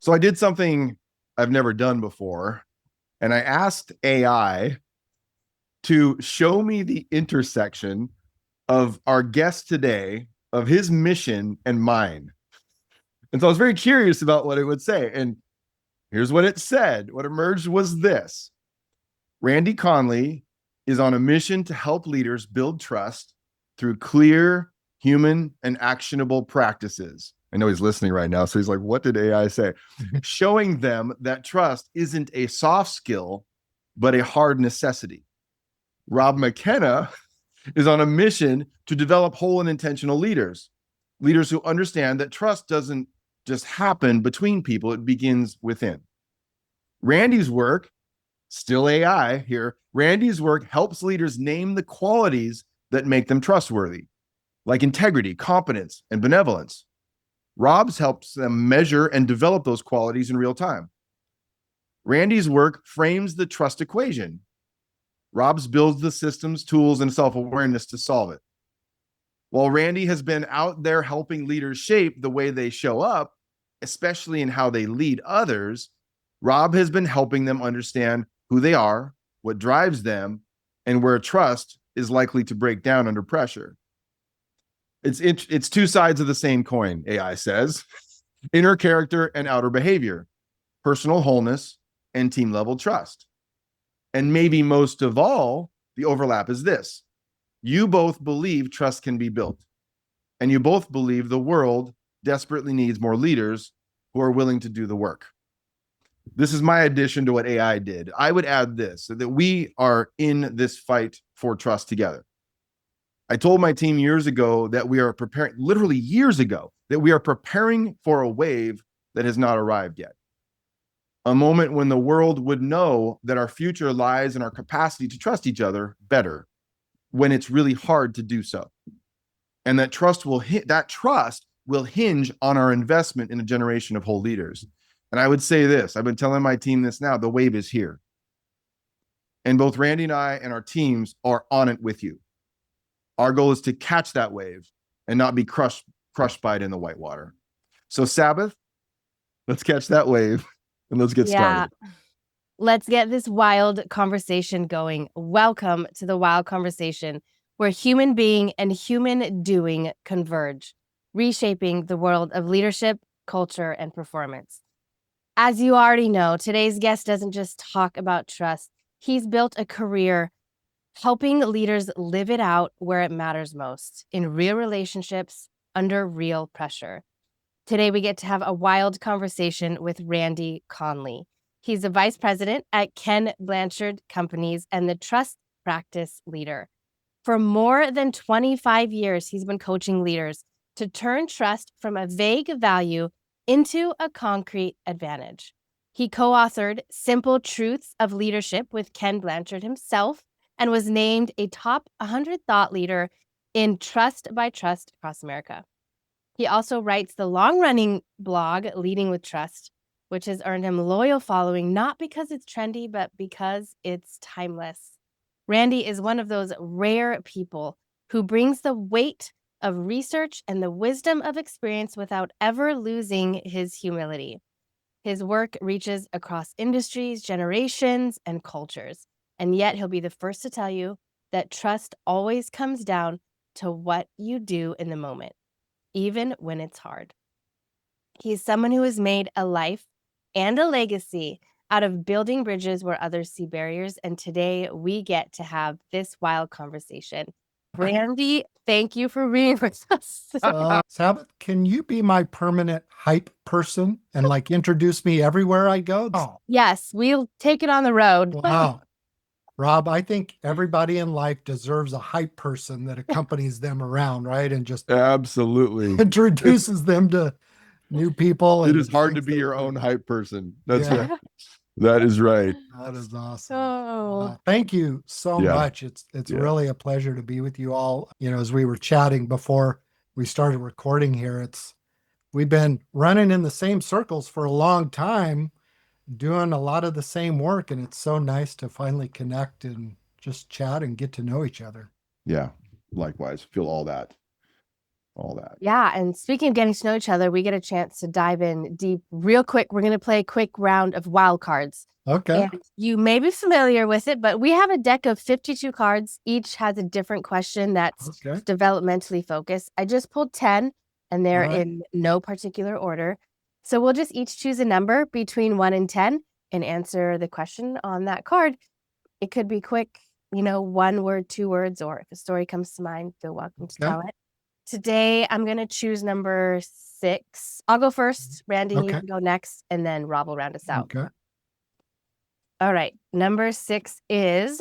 So I did something I've never done before, and I asked AI to show me the intersection of our guest today, of his mission and mine. And so I was very curious about what it would say. And here's what it said. What emerged was this: Randy Conley is on a mission to help leaders build trust through clear, human, and actionable practices. I know he's listening right now. So he's like, what did AI say? Showing them that trust isn't a soft skill, but a hard necessity. Rob McKenna is on a mission to develop whole and intentional leaders, leaders who understand that trust doesn't just happen between people, it begins within. Randy's work, still AI here, Randy's work helps leaders name the qualities that make them trustworthy, like integrity, competence, and benevolence. Rob's helps them measure and develop those qualities in real time. Randy's work frames the trust equation. Rob's builds the systems, tools, and self-awareness to solve it. While Randy has been out there helping leaders shape the way they show up, especially in how they lead others, Rob has been helping them understand who they are, what drives them, and where trust is likely to break down under pressure. It's two sides of the same coin, AI says: inner character and outer behavior, personal wholeness and team level trust. And maybe most of all, the overlap is this: you both believe trust can be built, and you both believe the world desperately needs more leaders who are willing to do the work. This is my addition to what AI did. I would add this, that we are in this fight for trust together. I told my team years ago that we are preparing, literally years ago, that we are preparing for a wave that has not arrived yet. A moment when the world would know that our future lies in our capacity to trust each other better, when it's really hard to do so. And that trust will hinge on our investment in a generation of whole leaders. And I would say this, I've been telling my team this now, the wave is here. And both Randy and I and our teams are on it with you. Our goal is to catch that wave and not be crushed by it in the whitewater. So Sabbath, let's catch that wave and let's get started. Let's get this wild conversation going. Welcome to the Wild Conversation, where human being and human doing converge, reshaping the world of leadership, culture, and performance. As you already know, today's guest doesn't just talk about trust. He's built a career helping leaders live it out where it matters most, in real relationships, under real pressure. Today, we get to have a wild conversation with Randy Conley. He's the vice president at Ken Blanchard Companies and the trust practice leader. For more than 25 years, he's been coaching leaders to turn trust from a vague value into a concrete advantage. He co-authored Simple Truths of Leadership with Ken Blanchard himself and was named a top 100 thought leader in Trust by Trust across America. He also writes the long-running blog Leading with Trust, which has earned him a loyal following, not because it's trendy, but because it's timeless. Randy is one of those rare people who brings the weight of research and the wisdom of experience without ever losing his humility. His work reaches across industries, generations, and cultures. And yet he'll be the first to tell you that trust always comes down to what you do in the moment, even when it's hard. He's someone who has made a life and a legacy out of building bridges where others see barriers. And today we get to have this wild conversation. Randy, thank you for being with us. Sabbath, can you be my permanent hype person and like introduce me everywhere I go? Oh, Yes, we'll take it on the road. wow. Rob, I think everybody in life deserves a hype person that accompanies them around, right? And just Absolutely introduces them to new people. It is hard to be your own hype person. That's right. That is right. That is awesome. Oh. Thank you so much. It's really a pleasure to be with you all. You know, as we were chatting before we started recording here, we've been running in the same circles for a long time, doing a lot of the same work, and it's so nice to finally connect and just chat and get to know each other. Yeah, likewise. Feel all that. all that. Yeah. And speaking of getting to know each other, we get a chance to dive in deep real quick. We're going to play a quick round of wild cards. Okay. And you may be familiar with it, but we have a deck of 52 cards. Each has a different question that's developmentally focused. I just pulled 10 and they're in no particular order. So we'll just each choose a number between 1 and 10 and answer the question on that card. It could be quick, 1 word, 2 words, or if a story comes to mind, feel welcome to tell it. Today, I'm going to choose number 6. I'll go first. Randy, you can go next, and then Rob will round us out. Okay. All right. Number 6 is,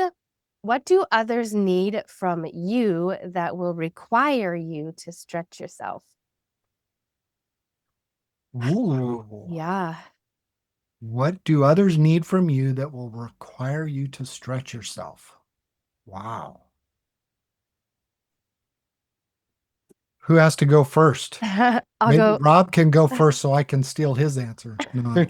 what do others need from you that will require you to stretch yourself? Ooh. Yeah. What do others need from you that will require you to stretch yourself? Wow. Who has to go first? I'll go. Rob can go first so I can steal his answer. No.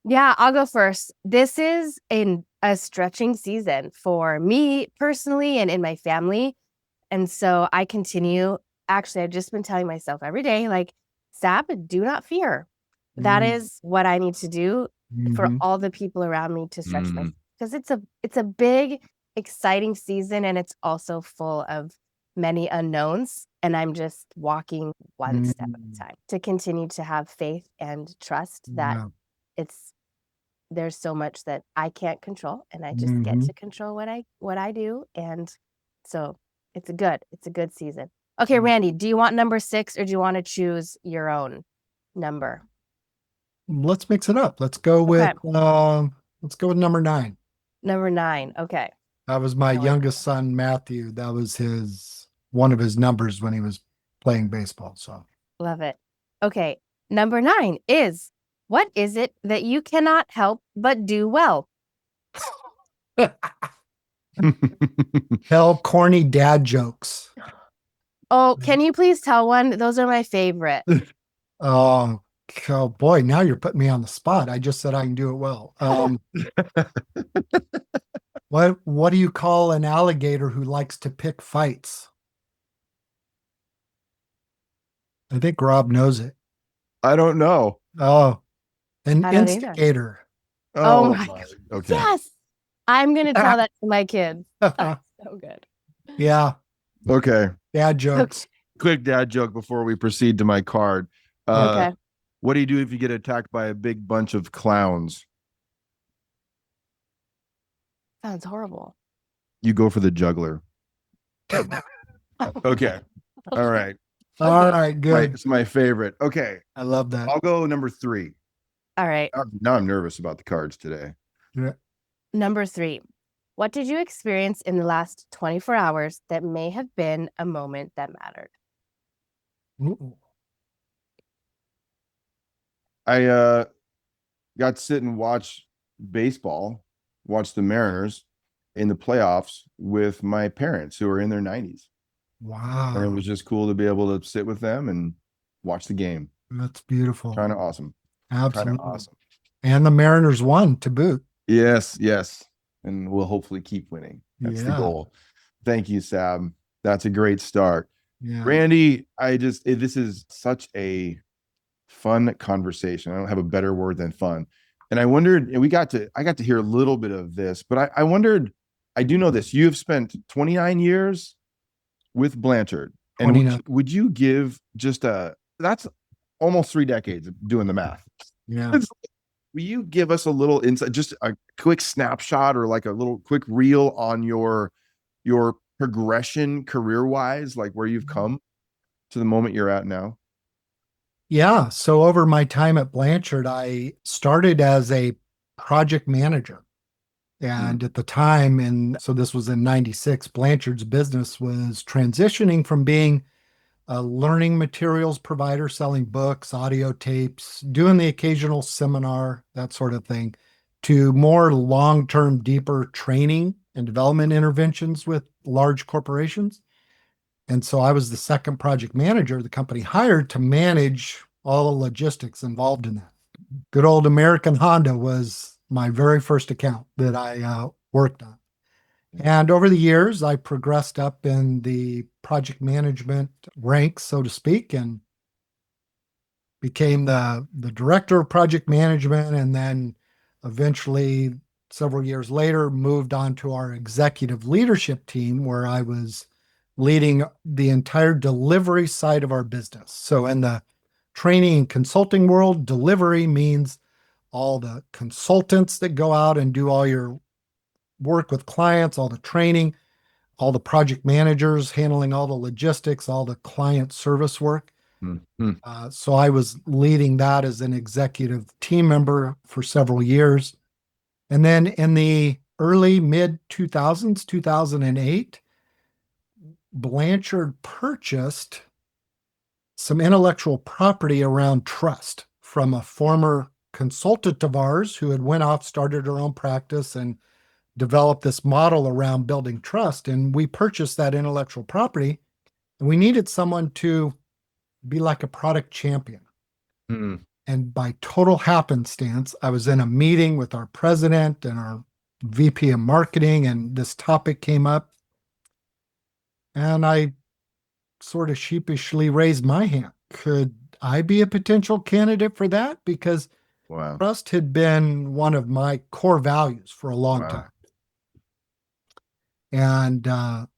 Yeah, I'll go first. This is a stretching season for me personally and in my family. And so I continue. Actually, I've just been telling myself every day, like, Sab, do not fear. That is what I need to do for all the people around me to stretch myself. Because it's a big, exciting season, and it's also full of many unknowns. And I'm just walking one step at a time to continue to have faith and trust that there's so much that I can't control, and I just get to control what I do. And so it's a good season. Okay, Randy, do you want number 6 or do you want to choose your own number? Let's mix it up. Let's go with number 9. Number 9. Okay. That was my youngest son, Matthew. That was one of his numbers when he was playing baseball. So love it. Okay. Number 9 is, what is it that you cannot help but do well? Tell corny dad jokes. Oh, can you please tell one? Those are my favorite. Oh boy, now you're putting me on the spot. I just said I can do it well. What do you call an alligator who likes to pick fights? I think Rob knows it. I don't know. Oh, an instigator. Oh my God. Okay. Yes. I'm going to tell that to my kids. That's so good. Yeah. Okay. Dad jokes. Quick dad joke before we proceed to my card. Okay. What do you do if you get attacked by a big bunch of clowns? Sounds horrible. You go for the juggler. Okay. All right. All right. Good. It's my favorite. Okay. I love that. I'll go number 3. All right. Now I'm nervous about the cards today. Yeah. Number 3. What did you experience in the last 24 hours that may have been a moment that mattered? Ooh. I got to sit and watch baseball, watch the Mariners in the playoffs with my parents who are in their 90s. Wow. And it was just cool to be able to sit with them and watch the game. That's beautiful. Kind of awesome. Absolutely. Kind of awesome. And the Mariners won to boot. Yes. And we'll hopefully keep winning. That's the goal. Thank you, Sab. That's a great start. Yeah. Randy, this is such a fun conversation. I don't have a better word than fun. And I wondered, and I got to hear a little bit of this, but I wondered, I do know this. You've spent 29 years with Blanchard. And would you give that's almost 3 decades of doing the math. Yeah. Will you give us a little insight, just a quick snapshot or like a little quick reel on your progression career-wise, like where you've come to the moment you're at now? Yeah. So over my time at Blanchard, I started as a project manager. And at the time, so this was in 96, Blanchard's business was transitioning from being a learning materials provider, selling books, audio tapes, doing the occasional seminar, that sort of thing, to more long-term, deeper training and development interventions with large corporations. And so I was the second project manager the company hired to manage all the logistics involved in that. Good old American Honda was my very first account that I worked on. And over the years, I progressed up in the project management ranks, so to speak, and became the director of project management. And then eventually, several years later, moved on to our executive leadership team, where I was leading the entire delivery side of our business. So in the training and consulting world, delivery means all the consultants that go out and do all your work with clients, all the training, all the project managers handling all the logistics, all the client service work. Mm-hmm. So I was leading that as an executive team member for several years. And then in the early mid 2000s, 2008, Blanchard purchased some intellectual property around trust from a former consultant of ours who had went off, started her own practice, and developed this model around building trust. And we purchased that intellectual property, and we needed someone to be like a product champion. Mm-hmm. And by total happenstance, I was in a meeting with our president and our VP of marketing, and this topic came up. And I sort of sheepishly raised my hand. Could I be a potential candidate for that? Because Wow. trust had been one of my core values for a long Wow. time. And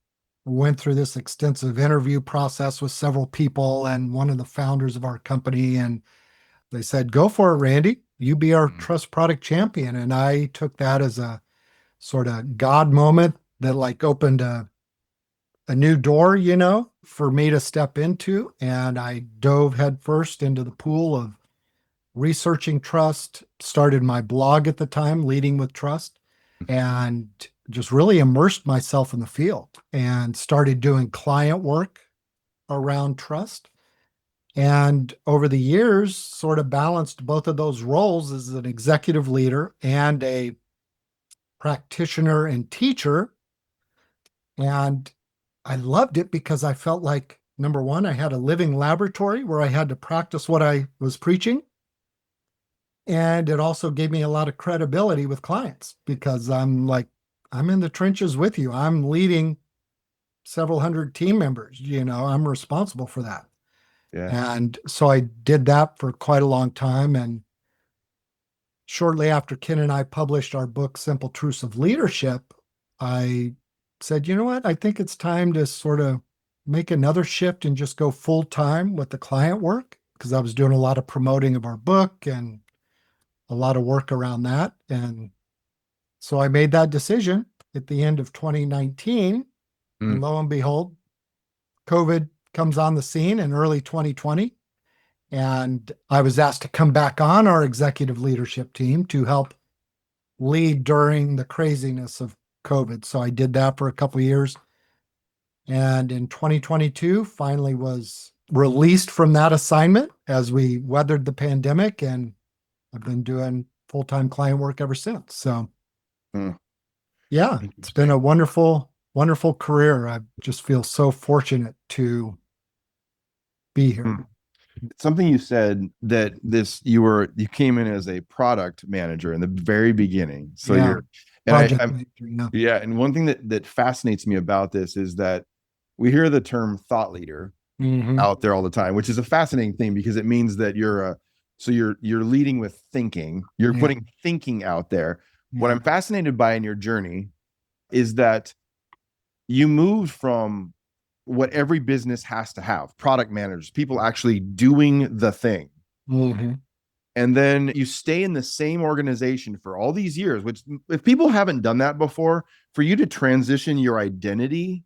went through this extensive interview process with several people and one of the founders of our company. And they said, go for it, Randy. You be our trust product champion. And I took that as a sort of God moment that like opened a new door, for me to step into. And I dove headfirst into the pool of researching trust, started my blog at the time, Leading with Trust, and just really immersed myself in the field and started doing client work around trust. And over the years, sort of balanced both of those roles as an executive leader and a practitioner and teacher. And I loved it because I felt like, number one, I had a living laboratory where I had to practice what I was preaching. And it also gave me a lot of credibility with clients because I'm in the trenches with you. I'm leading several hundred team members, I'm responsible for that. Yeah. And so I did that for quite a long time. And shortly after Ken and I published our book, Simple Truths of Leadership, I said, you know what? I think it's time to sort of make another shift and just go full time with the client work because I was doing a lot of promoting of our book and a lot of work around that. And so I made that decision at the end of 2019. And lo and behold, COVID comes on the scene in early 2020. And I was asked to come back on our executive leadership team to help lead during the craziness of COVID. So I did that for a couple of years. And in 2022, finally was released from that assignment as we weathered the pandemic. And I've been doing full-time client work ever since. So yeah, it's been a wonderful, wonderful career. I just feel so fortunate to be here. Something you said that you came in as a product manager in the very beginning. So Yeah. you're Project manager, yeah. And one thing that fascinates me about this is that we hear the term thought leader out there all the time, which is a fascinating thing because it means that you're leading with thinking. You're putting thinking out there. What I'm fascinated by in your journey is that you moved from what every business has to have, product managers, people actually doing the thing. And then you stay in the same organization for all these years, which if people haven't done that before, for you to transition your identity,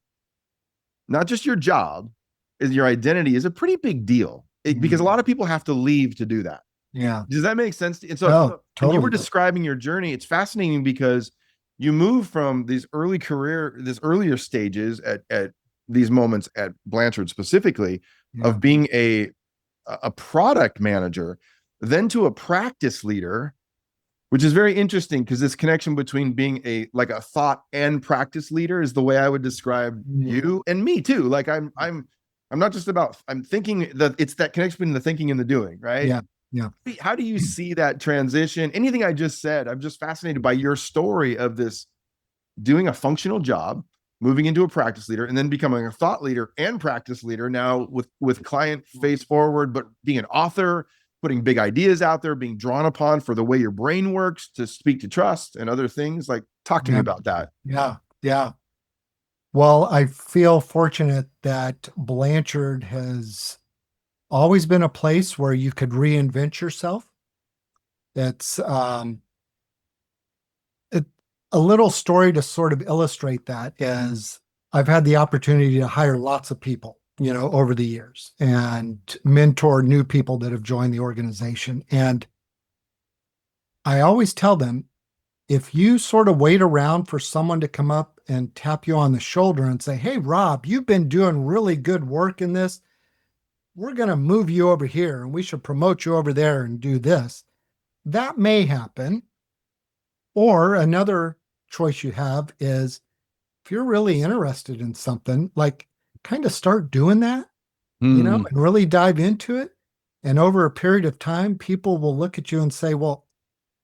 not just your job, is your identity is a pretty big deal because a lot of people have to leave to do that. Yeah. Does that make sense? And so totally. when you were describing your journey, it's fascinating because you move from these earlier stages at these moments at Blanchard specifically of being a product manager, then to a practice leader, which is very interesting because this connection between being a thought and practice leader is the way I would describe you and me too. Like I'm not just about, I'm thinking that it's that connection between the thinking and the doing, right? Yeah. Yeah. How do you see that transition? Anything I just said, I'm just fascinated by your story of this doing a functional job, moving into a practice leader, and then becoming a thought leader and practice leader now with client face forward, but being an author, putting big ideas out there, being drawn upon for the way your brain works to speak to trust and other things. Like, talk to me about that. Yeah. Yeah. Well, I feel fortunate that Blanchard has always been a place where you could reinvent yourself. It's a little story to sort of illustrate that is I've had the opportunity to hire lots of people, over the years and mentor new people that have joined the organization. And I always tell them, if you sort of wait around for someone to come up and tap you on the shoulder and say, "Hey, Rob, you've been doing really good work in this. We're going to move you over here and we should promote you over there and do this," that may happen. Or another choice you have is, if you're really interested in something, like, kind of start doing that, and really dive into it. And over a period of time, people will look at you and say, "Well,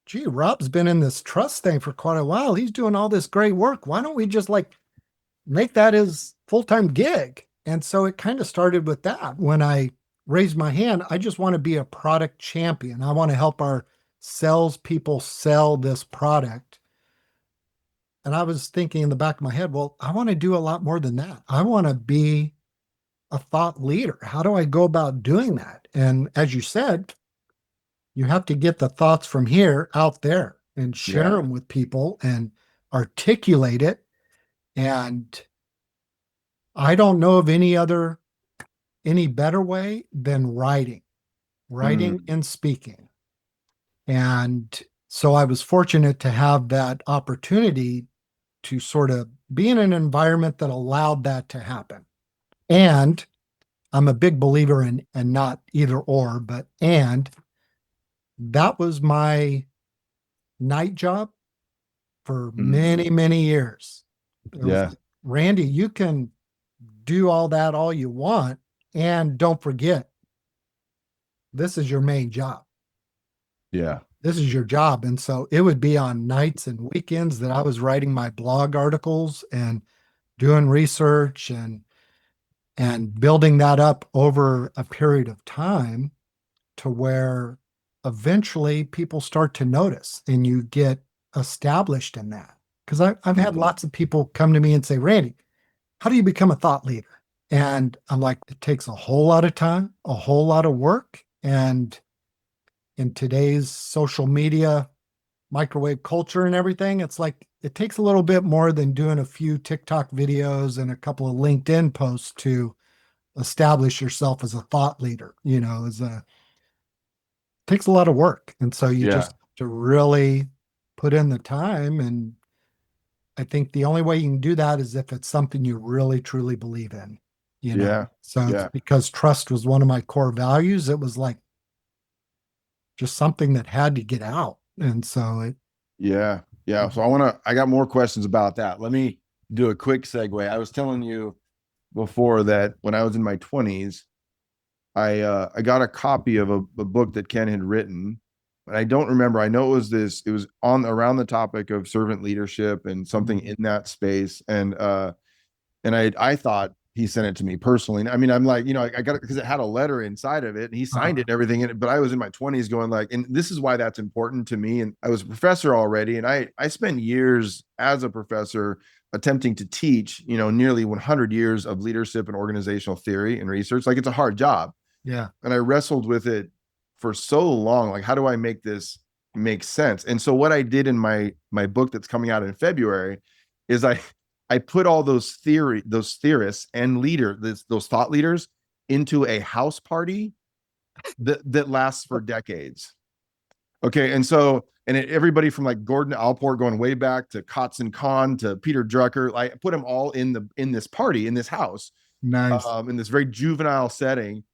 gee, Rob's been in this trust thing for quite a while. He's doing all this great work. Why don't we just make that his full-time gig?" And so it kind of started with that. When I raised my hand, I just want to be a product champion. I want to help our salespeople sell this product. And I was thinking in the back of my head, well, I want to do a lot more than that. I want to be a thought leader. How do I go about doing that? And as you said, you have to get the thoughts from here out there and share them with people and articulate it. And I don't know of any better way than writing and speaking. And so I was fortunate to have that opportunity to sort of be in an environment that allowed that to happen. And I'm a big believer in, and not either or, but and that was my night job for many, many years. It was like, "Randy, you can do all that all you want, and don't forget, this is your main job. Yeah. This is your job." And so it would be on nights and weekends that I was writing my blog articles and doing research and building that up over a period of time, to where eventually people start to notice and you get established in that. Because I've had lots of people come to me and say, "Randy, how do you become a thought leader?" And I'm like, it takes a whole lot of time, a whole lot of work. And in today's social media, microwave culture and everything, it's like, it takes a little bit more than doing a few TikTok videos and a couple of LinkedIn posts to establish yourself as a thought leader. Takes a lot of work. And so you just have to really put in the time. And I think the only way you can do that is if it's something you really, truly believe in, So it's because trust was one of my core values. It was like just something that had to get out. And so So I got more questions about that. Let me do a quick segue. I was telling you before that when I was in my 20s, I got a copy of a book that Ken had written, and I don't remember. I know it was on around the topic of servant leadership and something in that space. And I thought he sent it to me personally. I mean, I'm like, I got it because it had a letter inside of it and he signed it and everything in it. But I was in my 20s going like, and this is why that's important to me. And I was a professor already. And I spent years as a professor attempting to teach, nearly 100 years of leadership and organizational theory and research. Like, it's a hard job. Yeah. And I wrestled with it for so long. Like, how do I make this make sense? And so what I did in my book that's coming out in February is I put all those theorists and those thought leaders into a house party that lasts for decades. Okay. And so, everybody from like Gordon Allport going way back to Kotzen Kahn to Peter Drucker, I put them all in this party, in this house, nice. In this very juvenile setting.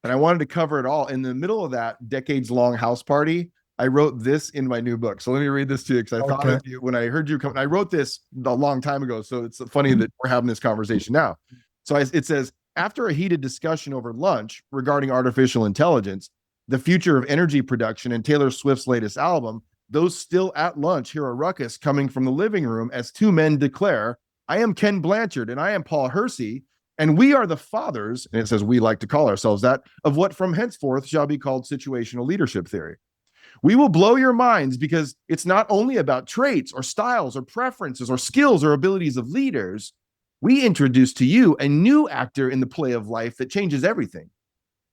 And I wanted to cover it all. In the middle of that decades-long house party, I wrote this in my new book. So let me read this to you, because I thought of you when I heard you come. I wrote this a long time ago, so it's funny that we're having this conversation now. So it says, after a heated discussion over lunch regarding artificial intelligence, the future of energy production, and Taylor Swift's latest album, those still at lunch hear a ruckus coming from the living room as two men declare, I am Ken Blanchard and I am Paul Hersey, and we are the fathers, and it says we like to call ourselves that, of what from henceforth shall be called situational leadership theory. We will blow your minds because it's not only about traits or styles or preferences or skills or abilities of leaders. We introduce to you a new actor in the play of life that changes everything.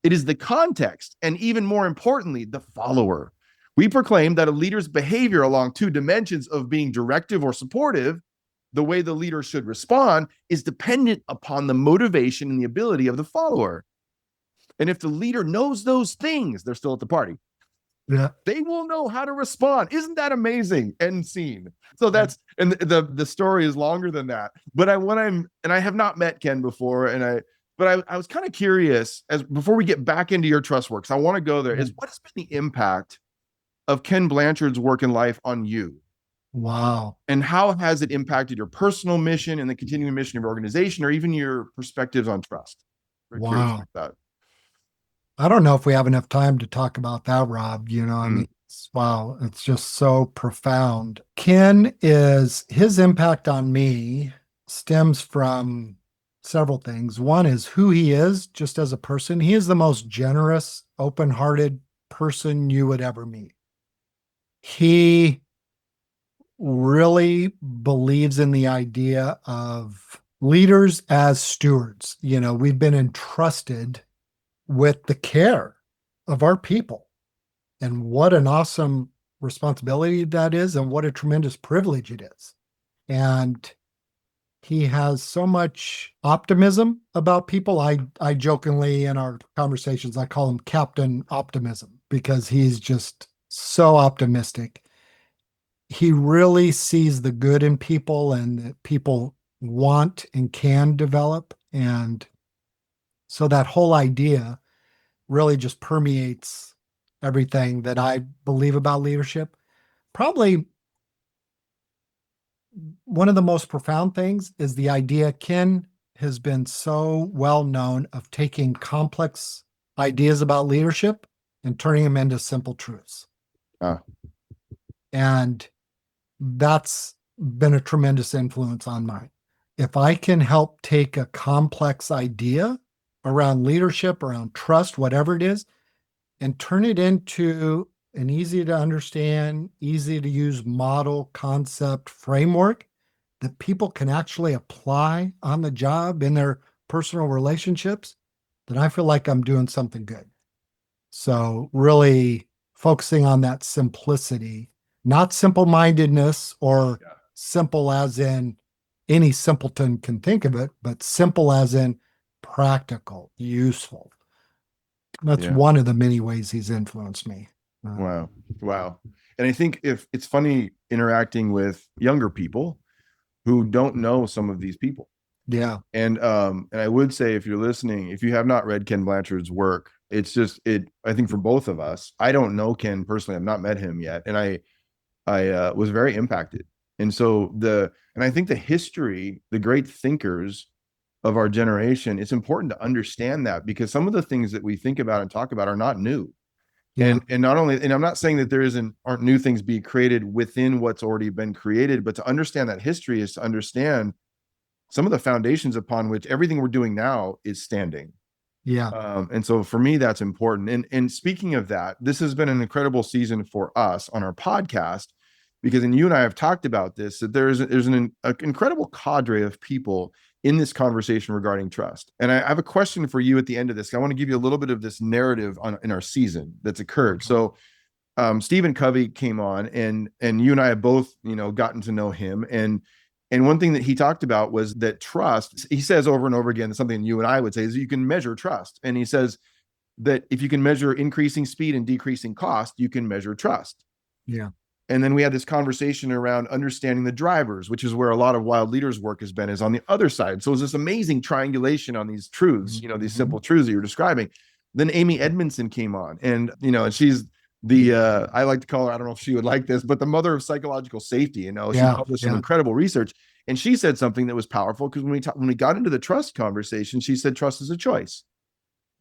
It is the context, and even more importantly, the follower. We proclaim that a leader's behavior along two dimensions of being directive or supportive, the way the leader should respond, is dependent upon the motivation and the ability of the follower. And if the leader knows those things, they're still at the party. Yeah. They will know how to respond. Isn't that amazing? End scene. So that's, and the story is longer than that. But I have not met Ken before, but I was kind of curious, as before we get back into your trust works, I want to go there, is what has been the impact of Ken Blanchard's work in life on you? Wow. And how has it impacted your personal mission and the continuing mission of your organization, or even your perspectives on trust? Wow. I don't know if we have enough time to talk about that, Rob. I mean, wow, it's just so profound. His impact on me stems from several things. One is who he is just as a person. He is the most generous, open-hearted person you would ever meet. He really believes in the idea of leaders as stewards. We've been entrusted with the care of our people. And what an awesome responsibility that is, and what a tremendous privilege it is. And he has so much optimism about people. I jokingly in our conversations, I call him Captain Optimism, because he's just so optimistic. He really sees the good in people and that people want and can develop. And so that whole idea really just permeates everything that I believe about leadership. Probably one of the most profound things is the idea Ken has been so well known of taking complex ideas about leadership and turning them into simple truths. And that's been a tremendous influence on mine. If I can help take a complex idea around leadership, around trust, whatever it is, and turn it into an easy to understand, easy to use model, concept, framework that people can actually apply on the job in their personal relationships, then I feel like I'm doing something good. So really focusing on that simplicity, not simple-mindedness or simple as in any simpleton can think of it, but simple as in practical, useful. That's one of the many ways he's influenced me. Wow. And I think if it's funny interacting with younger people who don't know some of these people. Yeah. And I would say, if you're listening, if you have not read Ken Blanchard's work, I think for both of us, I don't know Ken personally. I've not met him yet. And I was very impacted. And so I think the history, the great thinkers of our generation, it's important to understand that, because some of the things that we think about and talk about are not new. Yeah. And not only, and I'm not saying that aren't new things being created within what's already been created, but to understand that history is to understand some of the foundations upon which everything we're doing now is standing. Yeah. And so for me, that's important. And speaking of that, this has been an incredible season for us on our podcast, because, and you and I have talked about this, that there's an incredible cadre of people in this conversation regarding trust. And I have a question for you at the end of this. I want to give you a little bit of this narrative in our season that's occurred. So Stephen Covey came on, and you and I have both, gotten to know him. And one thing that he talked about was that trust, he says over and over again, something you and I would say is you can measure trust. And he says that if you can measure increasing speed and decreasing cost, you can measure trust. Yeah. And then we had this conversation around understanding the drivers, which is where a lot of Wild Leaders work has been, is on the other side. So it was this amazing triangulation on these truths, these simple truths that you're describing. Then Amy Edmondson came on, and, and she's I like to call her, I don't know if she would like this, but the mother of psychological safety. She published some incredible research, and she said something that was powerful, because when we got into the trust conversation, she said trust is a choice.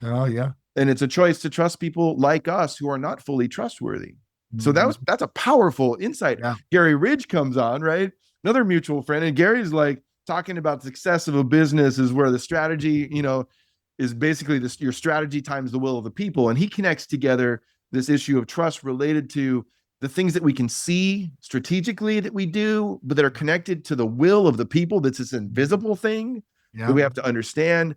Oh, yeah. And it's a choice to trust people like us who are not fully trustworthy. So that's a powerful insight. Yeah. Gary Ridge comes on, right? Another mutual friend. And Gary's like talking about the success of a business is where the strategy, is basically this your strategy times the will of the people. And he connects together this issue of trust related to the things that we can see strategically that we do, but that are connected to the will of the people. That's this invisible thing that we have to understand.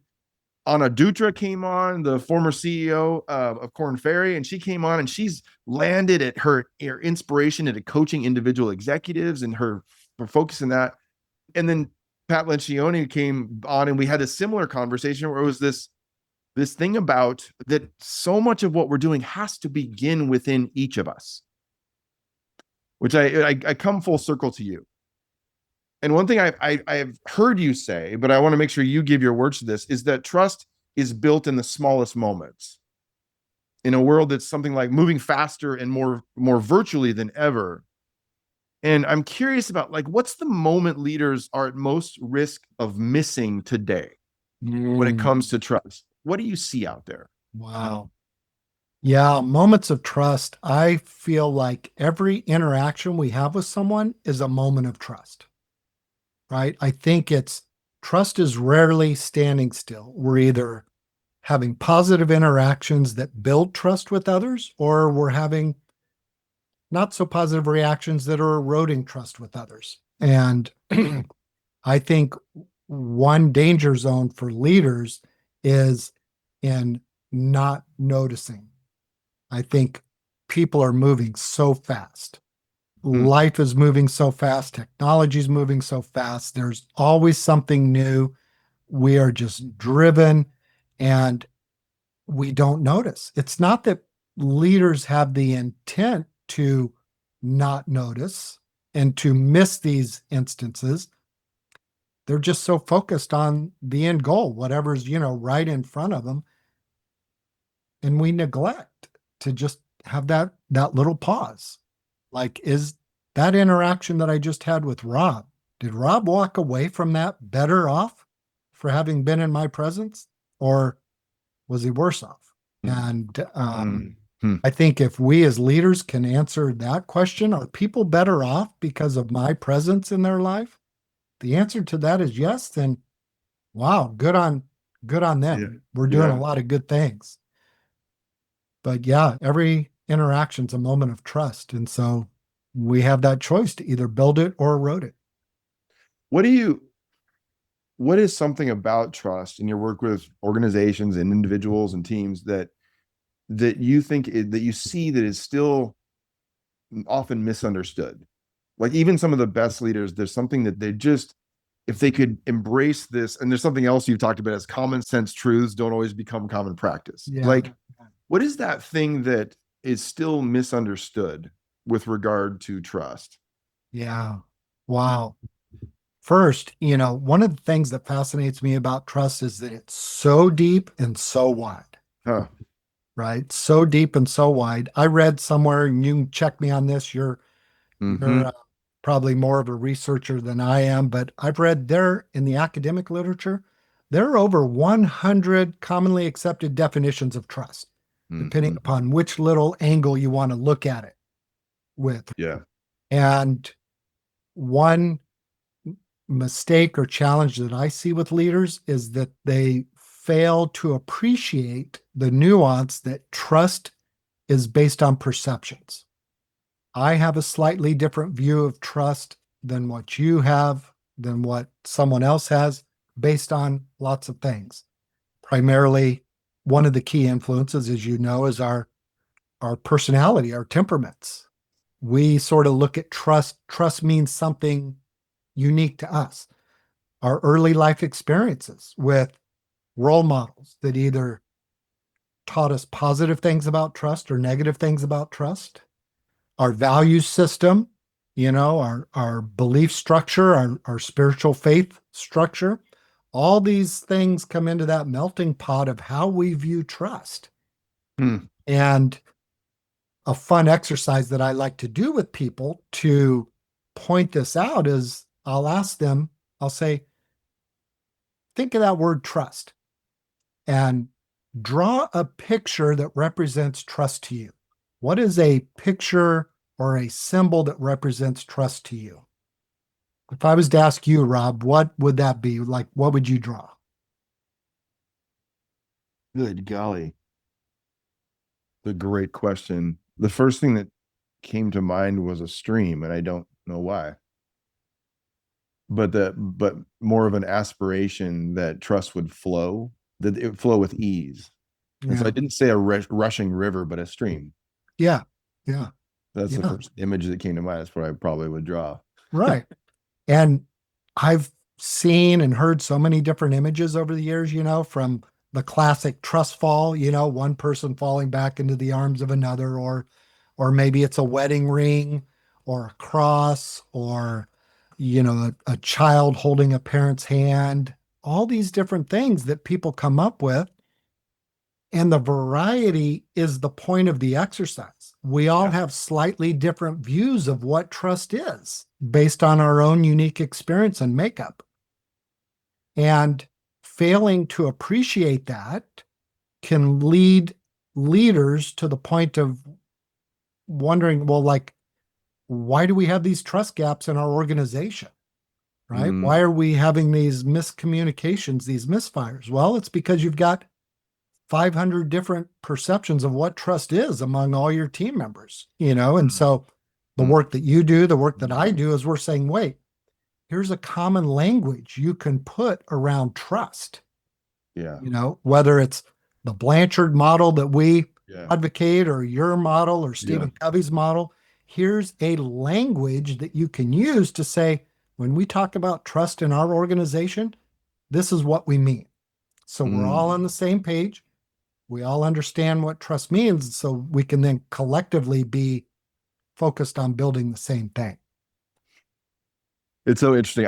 Anna Dutra came on, the former CEO of Korn Ferry, and she came on and she's landed at her inspiration into coaching individual executives and her focus in that. And then Pat Lencioni came on and we had a similar conversation where it was this thing about that so much of what we're doing has to begin within each of us, which I come full circle to you. And one thing I've heard you say, but I want to make sure you give your words to this, is that trust is built in the smallest moments. In a world that's something like moving faster and more virtually than ever. And I'm curious about what's the moment leaders are at most risk of missing today when it comes to trust? What do you see out there? Wow. Yeah, moments of trust. I feel like every interaction we have with someone is a moment of trust, right? I think trust is rarely standing still. We're either having positive interactions that build trust with others, or we're having not so positive reactions that are eroding trust with others. And I think one danger zone for leaders is in not noticing. I think people are moving so fast. Life is moving so fast. Technology is moving so fast. There's always something new. We are just driven and we don't notice. It's not that leaders have the intent to not notice and to miss these instances. They're just so focused on the end goal, whatever's, right in front of them. And we neglect to just have that little pause. Like, is that interaction that I just had with Rob, did Rob walk away from that better off for having been in my presence, or was he worse off? And I think if we as leaders can answer that question, are people better off because of my presence in their life? The answer to that is yes. Then, wow, good on them. Yeah. We're doing a lot of good things. But yeah, every interaction's a moment of trust. And so we have that choice to either build it or erode it. What is something about trust in your work with organizations and individuals and teams that you think that you see that is still often misunderstood? Like even some of the best leaders, there's something that they just, if they could embrace this, and there's something else you've talked about as common sense truths don't always become common practice. Yeah. Like, what is that thing that is still misunderstood with regard to trust? Yeah. Wow. First, one of the things that fascinates me about trust is that it's so deep and so wide. Huh. Right? So deep and so wide. I read somewhere, and you can check me on this. You're probably more of a researcher than I am, but I've read there in the academic literature, there are over 100 commonly accepted definitions of trust, depending upon which little angle you want to look at it with. Yeah. And one mistake or challenge that I see with leaders is that they fail to appreciate the nuance that trust is based on perceptions. I have a slightly different view of trust than what you have, than what someone else has, based on lots of things. Primarily, one of the key influences, as you know, is our personality, our temperaments. We sort of look at trust. Trust means something unique to us. Our early life experiences with role models that either taught us positive things about trust or negative things about trust. Our value system, our belief structure, our spiritual faith structure, all these things come into that melting pot of how we view trust. And a fun exercise that I like to do with people to point this out is I'll ask them, I'll say, think of that word trust and draw a picture that represents trust to you. What is a picture or a symbol that represents trust to you? If I was to ask you, Rob, what would that be? Like, what would you draw? Good golly. The great question. The first thing that came to mind was a stream, and I don't know why. But more of an aspiration that trust would flow, that it would flow with ease. And so I Yeah. didn't say a rushing river, but a stream. Yeah. Yeah. That's the Yeah. first image that came to mind. That's what I probably would draw. Right. And I've seen and heard so many different images over the years, from the classic trust fall, one person falling back into the arms of another, or maybe it's a wedding ring or a cross, or, a child holding a parent's hand, all these different things that people come up with. And the variety is the point of the exercise. We all have slightly different views of what trust is based on our own unique experience and makeup. And failing to appreciate that can lead leaders to the point of wondering, well, like, why do we have these trust gaps in our organization? Right? Mm, Why are we having these miscommunications, these misfires? Well, it's because you've got 500 different perceptions of what trust is among all your team members, and so the work that you do, the work that I do, is we're saying, wait, here's a common language you can put around trust. yeah. Whether it's the Blanchard model that we Yeah. advocate, or your model, or Stephen Covey's model, here's a language that you can use to say, when we talk about trust in our organization, this is what we mean. So we're all on the same page. We all understand what trust means, so we can then collectively be focused on building the same thing. It's so interesting.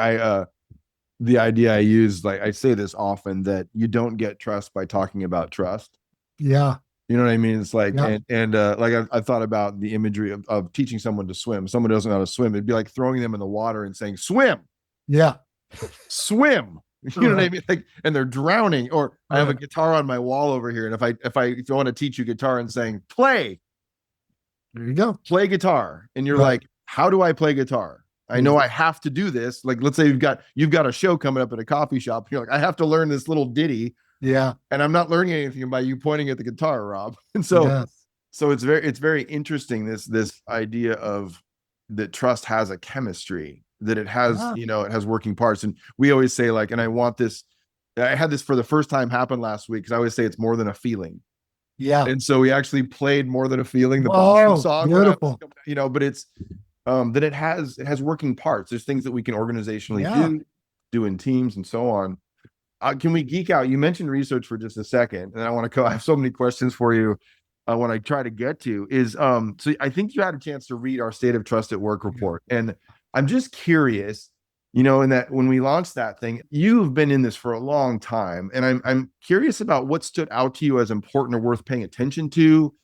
The idea I use, like I say this often, that you don't get trust by talking about trust. Yeah. You know what I mean? It's like, Yeah. and like I thought about the imagery of teaching someone to swim. Someone doesn't know how to swim. It'd be like throwing them in the water and saying, swim, Yeah. swim. You know what I mean? Like, and they're drowning. Or I have a Right. guitar on my wall over here, and if I want to teach you guitar and saying, play There you go. guitar, and you're Right. like, how do I play guitar? I know I have to do this. Like, let's say you've got a show coming up at a coffee shop. You're like, I have to learn this little ditty. Yeah. And I'm not learning anything by you pointing at the guitar, Rob. And so so it's very interesting, this idea of that trust has a chemistry, that it has, it has working parts. And we always say, like, and I had this for the first time happen last week, because I always say it's more than a feeling. Yeah. And so we actually played More Than a Feeling, the Boston song. Beautiful. But it's that it has working parts. There's things that we can organizationally do in teams and so on. Can we geek out? You mentioned research for just a second, and I want to go. I have so many questions for you. When I try to get to is so I think you had a chance to read our State of Trust at Work report, and I'm just curious, in that when we launched that thing, you've been in this for a long time, and I'm curious about what stood out to you as important or worth paying attention to.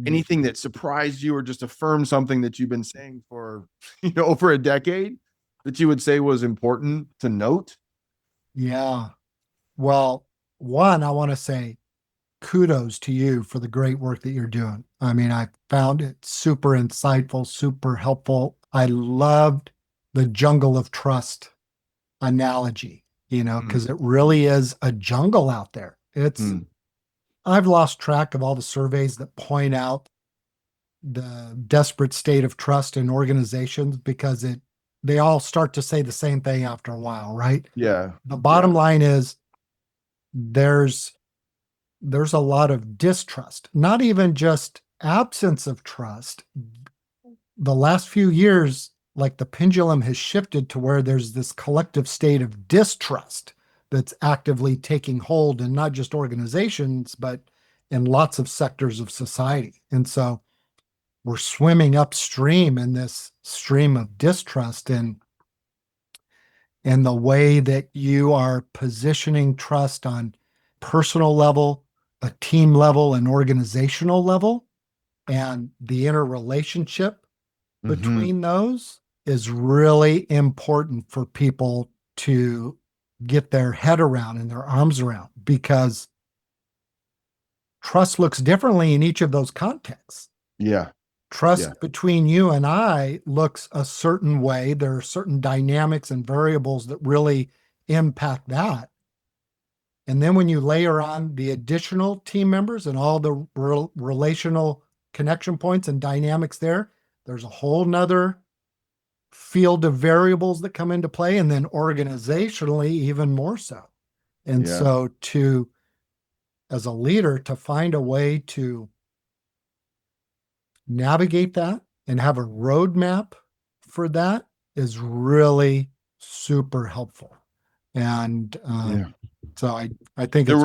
Anything that surprised you or just affirmed something that you've been saying for over a decade that you would say was important to note? Yeah. Well, one, I want to say kudos to you for the great work that you're doing. I mean, I found it super insightful, super helpful. I loved the jungle of trust analogy, because it really is a jungle out there. I've lost track of all the surveys that point out the desperate state of trust in organizations, because they all start to say the same thing after a while, right? Yeah. The bottom line is there's a lot of distrust, not even just absence of trust. The last few years, like, the pendulum has shifted to where there's this collective state of distrust that's actively taking hold in not just organizations, but in lots of sectors of society. And so we're swimming upstream in this stream of distrust, and the way that you are positioning trust on personal level, a team level, and organizational level, and the interrelationship between those is really important for people to get their head around and their arms around, because trust looks differently in each of those contexts. Yeah. Trust between you and I looks a certain way. There are certain dynamics and variables that really impact that. And then when you layer on the additional team members and all the relational connection points and dynamics there, there's a whole nother field of variables that come into play. And then organizationally, even more so. And so as a leader, to find a way to navigate that and have a roadmap for that is really super helpful. And so I think there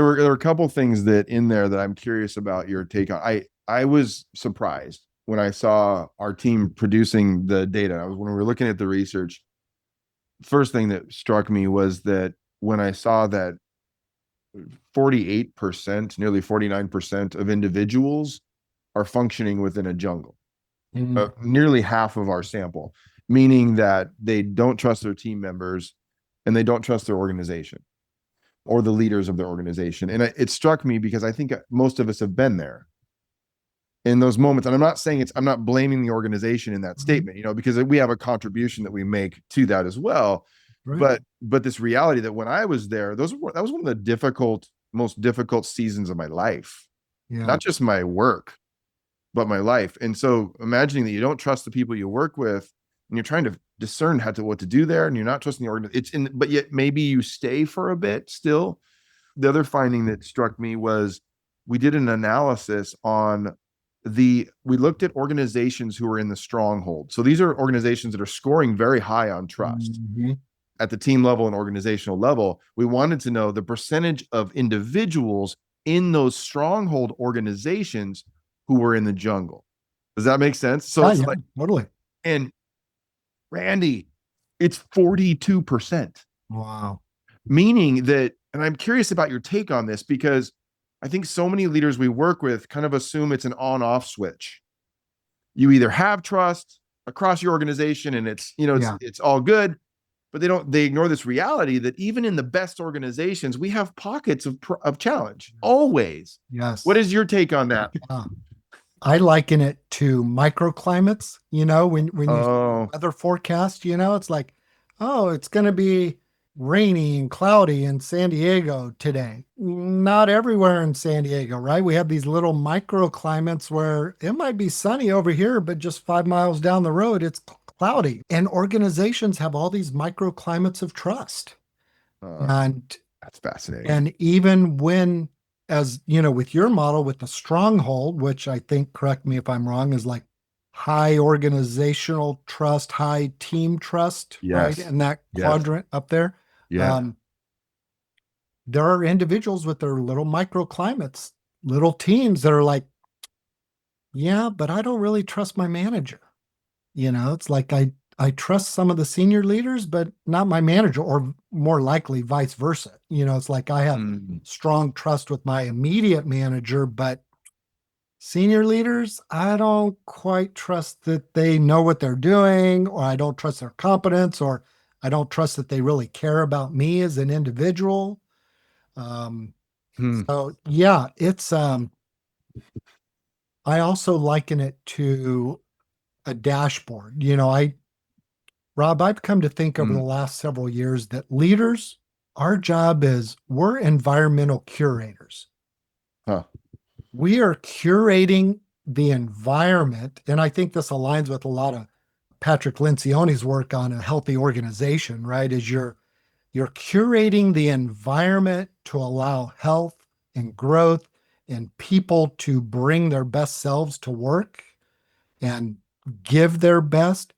were a couple things that in there that I'm curious about your take on. I was surprised when I saw our team producing the data. When we were looking at the research, first thing that struck me was that when I saw that 48%, nearly 49% of individuals are functioning within a jungle. Nearly half of our sample, meaning that they don't trust their team members and they don't trust their organization or the leaders of their organization. And it struck me because I think most of us have been there in those moments. And I'm not saying I'm not blaming the organization in that statement, because we have a contribution that we make to that as well. Right. But this reality that when I was there, that was one of the most difficult seasons of my life, not just my work, but my life. And so imagining that you don't trust the people you work with and you're trying to discern what to do there and you're not trusting the organization, but yet maybe you stay for a bit still. The other finding that struck me was we did an analysis on we looked at organizations who are in the stronghold. So these are organizations that are scoring very high on trust at the team level and organizational level. We wanted to know the percentage of individuals in those stronghold organizations who were in the jungle. Does that make sense? So it's like totally. And Randy, it's 42%. Wow. Meaning that, and I'm curious about your take on this, because I think so many leaders we work with kind of assume it's an on-off switch. You either have trust across your organization and it's all good, but they ignore this reality that even in the best organizations, we have pockets of challenge always. Yes. What is your take on that? I liken it to microclimates. When you weather forecast, it's like, it's going to be rainy and cloudy in San Diego today. Not everywhere in San Diego, right? We have these little microclimates where it might be sunny over here, but just 5 miles down the road, it's cloudy. And organizations have all these microclimates of trust. And that's fascinating. And even when, as with your model, with the stronghold, which I think, correct me if I'm wrong, is like high organizational trust, high team trust, right? And that quadrant up there. There are individuals with their little microclimates, little teams that are like, but I don't really trust my manager. It's like I trust some of the senior leaders, but not my manager, or more likely vice versa. It's like I have strong trust with my immediate manager, but senior leaders, I don't quite trust that they know what they're doing, or I don't trust their competence, or I don't trust that they really care about me as an individual. So it's, I also liken it to a dashboard. Rob, I've come to think over the last several years that leaders, our job is we're environmental curators. We are curating the environment. And I think this aligns with a lot of Patrick Lencioni's work on a healthy organization, right? Is you're curating the environment to allow health and growth and people to bring their best selves to work and give their best.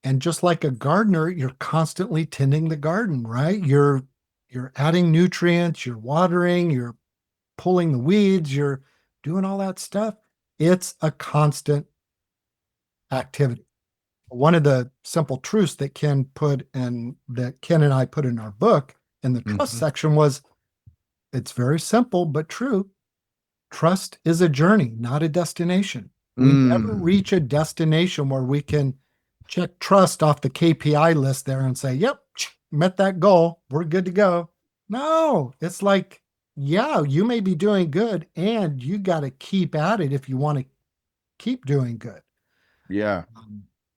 And just like a gardener, you're constantly tending the garden, right? You're adding nutrients, you're watering, you're pulling the weeds, you're doing all that stuff. It's a constant activity. One of the simple truths that Ken and I put in our book in the trust section was, it's very simple but true. Trust is a journey, not a destination. We never reach a destination where we can check trust off the KPI list there and say, yep, met that goal, we're good to go. No, it's like, you may be doing good and you got to keep at it if you want to keep doing good. Yeah.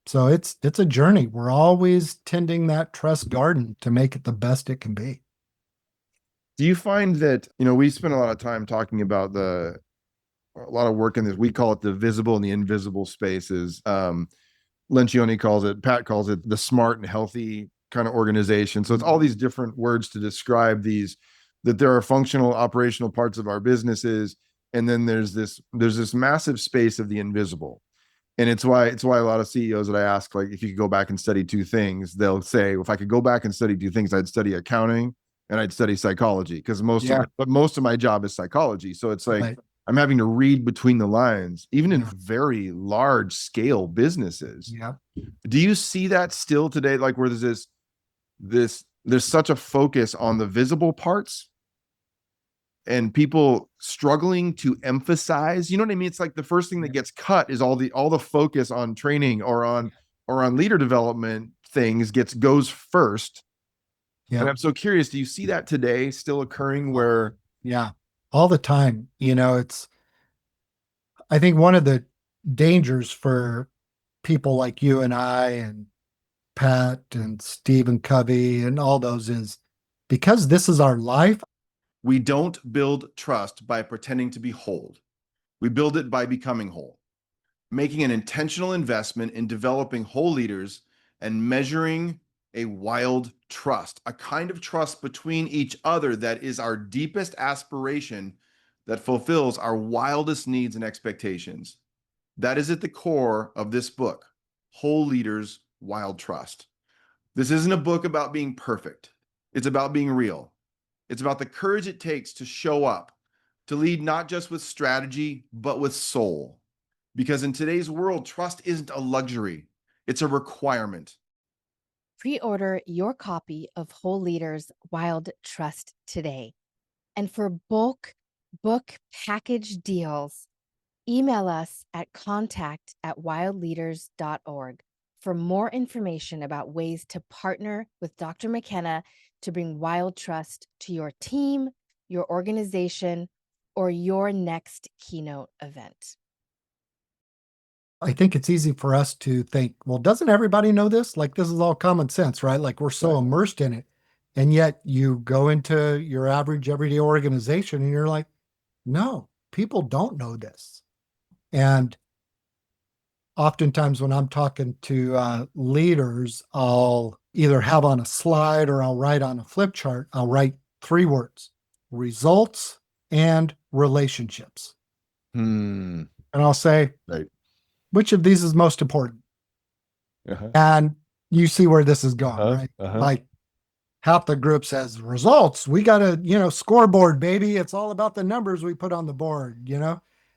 So it's a journey. We're always tending that trust garden to make it the best it can be. Do you find that, we spend a lot of time talking about a lot of work in this, we call it the visible and the invisible spaces. Lencioni calls it, Pat calls it the smart and healthy kind of organization. So it's all these different words to describe that there are functional, operational parts of our businesses. And then there's this massive space of the invisible. And it's why a lot of CEOs that I ask, like, if you could go back and study two things, they'll say, if I could go back and study two things, I'd study accounting and I'd study psychology, because most of my job is psychology. So it's like, I'm having to read between the lines, even in very large scale businesses. Yeah. Do you see that still today? Like, where there's such a focus on the visible parts and people struggling to emphasize, you know what I mean? It's like the first thing that gets cut is all the focus on training or on leader development things goes first. Yeah. And I'm so curious, do you see that today still occurring where? Yeah, all the time. I think one of the dangers for people like you and I and Pat and Stephen Covey and all those is, because this is our life. We don't build trust by pretending to be whole. We build it by becoming whole, making an intentional investment in developing whole leaders and measuring a wild trust, a kind of trust between each other that is our deepest aspiration, that fulfills our wildest needs and expectations. That is at the core of this book, Whole Leaders, Wild Trust. This isn't a book about being perfect. It's about being real. It's about the courage it takes to show up, to lead not just with strategy, but with soul. Because in today's world, trust isn't a luxury, it's a requirement. Pre-order your copy of Whole Leaders Wild Trust today. And for bulk book package deals, email us at contact@wildleaders.org for more information about ways to partner with Dr. McKenna to bring wild trust to your team, your organization, or your next keynote event. I think it's easy for us to think, well, doesn't everybody know this? Like, this is all common sense, right? Like, we're so immersed in it. And yet you go into your average everyday organization and you're like, no, people don't know this. And oftentimes when I'm talking to leaders, I'll either have on a slide or I'll write on a flip chart, I'll write 3 words: results and relationships. And I'll say, which of these is most important? And you see where this is going, right? Like, half the group says results. We got a, scoreboard, baby. It's all about the numbers we put on the board,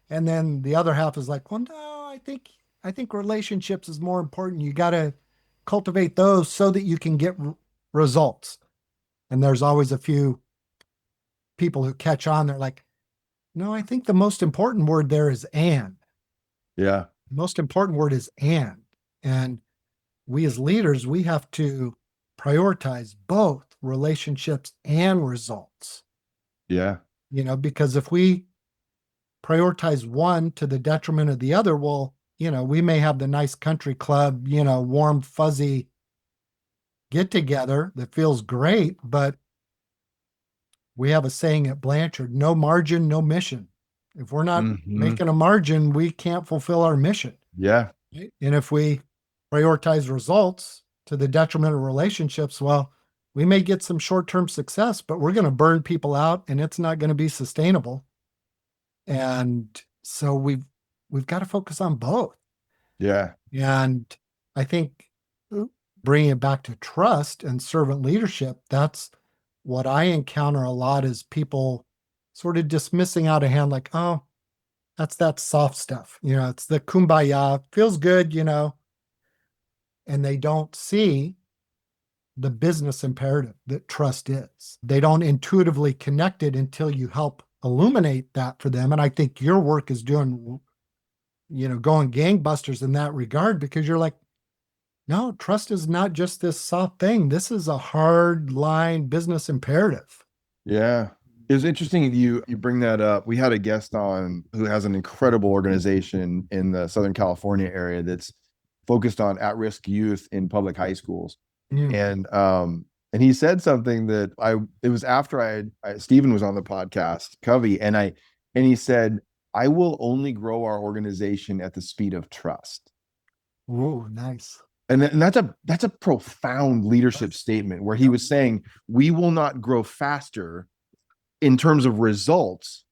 And then the other half is like, well, no, I think relationships is more important. You got to cultivate those so that you can get results. And there's always a few people who catch on. They're like, no, I think the most important word there is and. Yeah. The most important word is and. And we as leaders, we have to prioritize both relationships and results. Yeah. Because if we prioritize one to the detriment of the other, well, we may have the nice country club, warm, fuzzy get together that feels great, but we have a saying at Blanchard: no margin, no mission. If we're not making a margin, we can't fulfill our mission. Yeah. And if we prioritize results to the detriment of relationships, well, we may get some short-term success, but we're going to burn people out and it's not going to be sustainable. And so we've got to focus on both. Yeah. And I think bringing it back to trust and servant leadership, that's what I encounter a lot, is people sort of dismissing out of hand, like, oh, that's that soft stuff. It's the kumbaya, feels good, and they don't see the business imperative that trust is. They don't intuitively connect it until you help illuminate that for them. And I think your work is doing, going gangbusters in that regard, because you're like, no, trust is not just this soft thing. This is a hard line business imperative. Yeah. It was interesting you bring that up. We had a guest on who has an incredible organization in the Southern California area that's focused on at-risk youth in public high schools. Mm. And he said something that it was after Stephen was on the podcast, Covey, and he said, I will only grow our organization at the speed of trust. Ooh, nice. And that's a profound leadership statement where he was saying we will not grow faster in terms of results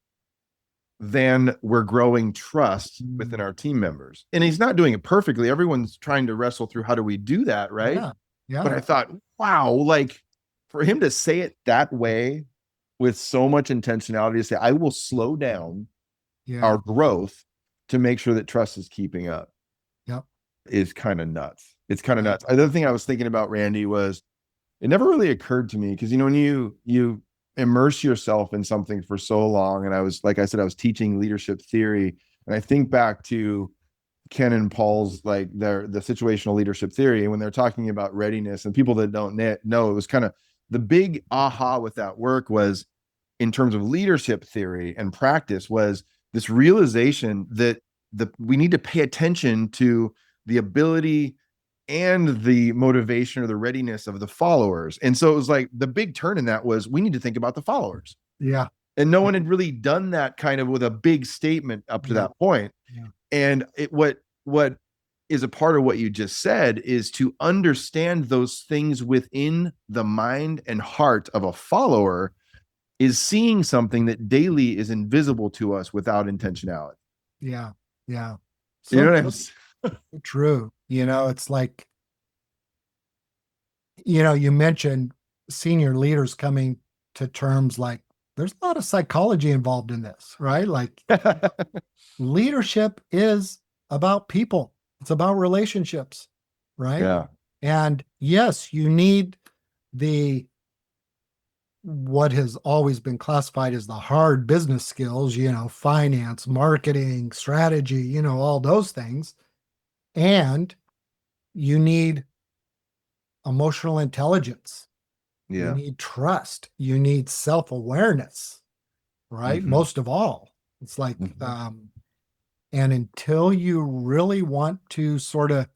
than we're growing trust within our team members. And he's not doing it perfectly. Everyone's trying to wrestle through how do we do that, right? Yeah. Yeah. But I thought, wow, like for him to say it that way with so much intentionality to say, I will slow down our growth to make sure that trust is keeping up. Yep. Is kind of nuts. It's kind of nuts. Another thing I was thinking about, Randy, was it never really occurred to me because when you immerse yourself in something for so long, and I was, like I said, I was teaching leadership theory, and I think back to Ken and Paul's the situational leadership theory, and when they're talking about readiness, and people that don't know, it was kind of the big aha with that work was in terms of leadership theory and practice was this realization that we need to pay attention to the ability and the motivation or the readiness of the followers. And so it was like the big turn in that was we need to think about the followers. Yeah. And no one had really done that kind of with a big statement up to that point. Yeah. And what is a part of what you just said is to understand those things within the mind and heart of a follower is seeing something that daily is invisible to us without intentionality. Yeah. Yeah. So, you know what I'm true. It's like, you mentioned senior leaders coming to terms like there's a lot of psychology involved in this, right? Like leadership is about people. It's about relationships, right? Yeah. And yes, you need what has always been classified as the hard business skills, finance, marketing, strategy, all those things. And you need emotional intelligence. Yeah. You need trust. You need self-awareness, right? Mm-hmm. Most of all, it's like, and until you really want to sort of,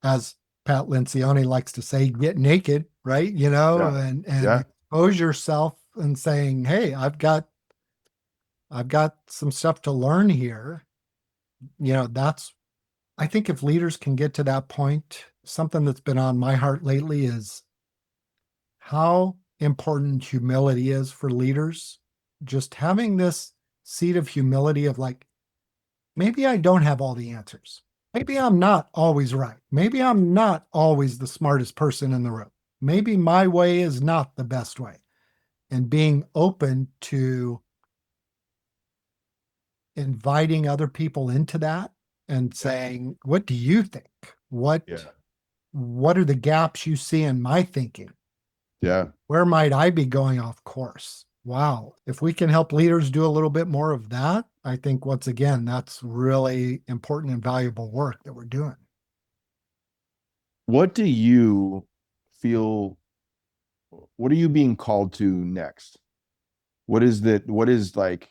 as Pat Lencioni likes to say, get naked, right? And expose yourself and saying, hey, I've got some stuff to learn here. I think if leaders can get to that point, something that's been on my heart lately is how important humility is for leaders. Just having this seat of humility of like, maybe I don't have all the answers. Maybe I'm not always right. Maybe I'm not always the smartest person in the room. Maybe my way is not the best way. And being open to inviting other people into that and saying, what do you think? What are the gaps you see in my thinking? Yeah. Where might I be going off course? Wow. If we can help leaders do a little bit more of that, I think once again, that's really important and valuable work that we're doing. What do you feel? What are you being called to next? What is that? What is like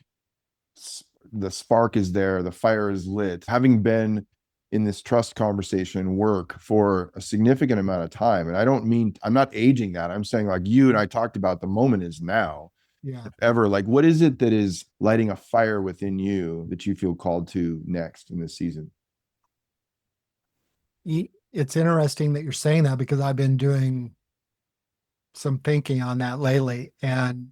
the spark is there, the fire is lit. Having been in this trust conversation work for a significant amount of time, and I don't mean, I'm not aging that. I'm saying like you and I talked about, the moment is now. Yeah. If ever, like what is it that is lighting a fire within you that you feel called to next in this season? It's interesting that you're saying that because I've been doing some thinking on that lately. And